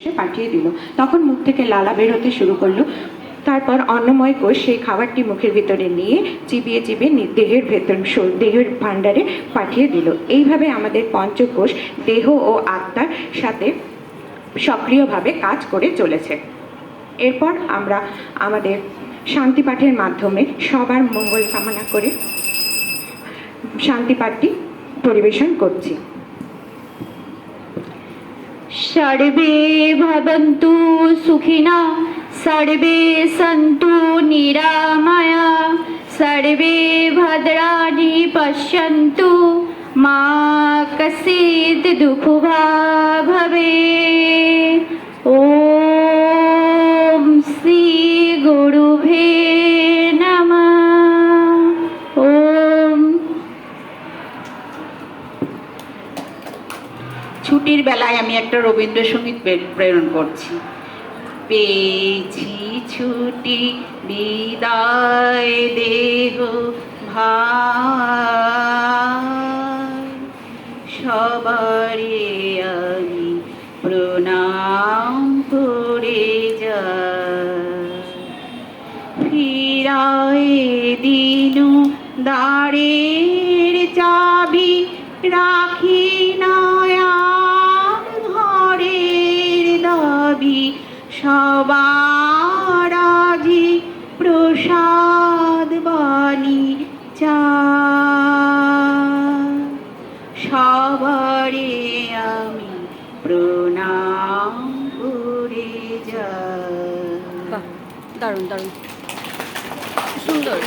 সে পাঠিয়ে দিল। তখন মুখ থেকে লালা বের হতে শুরু করলো। তারপর অন্নময় কোষ সেই খাবারটি মুখের ভিতরে নিয়ে চিবিয়ে চিবিয়ে দেহের ভেতর দেহের ভাণ্ডারে পাঠিয়ে দিল। এইভাবে আমাদের পঞ্চকোষ দেহ ও আত্মার সাথে সক্রিয়ভাবে কাজ করে চলেছে। এরপর আমরা আমাদের শান্তি পাঠের মাধ্যমে সবার মঙ্গল কামনা করে শান্তি পাঠটি পরিবেশন করছি। सर्वे भवन्तु सुखिनः, सर्वे सन्तु निरामया, सर्वे भद्राणि पश्यन्तु, मा कश्चित् दुःखभाग् भवेत्। ॐ श्री गुरुभ्ये नमः। ॐ ছুটির বেলায় আমি একটা রবীন্দ্রসঙ্গীত প্রেরণ করছি। পেয়েছি ছুটি বিদায় দেহ ভাই, সবারে আমি প্রণাম করে যাই। ফিরায় দিনু দ্বারের চাবি রাখি না ঘরের দাবি, সবার আজি প্রসাদ বাণী চাই, সবারে আমি প্রণাম করে যাই। দারুণ দারুণ সুন্দর।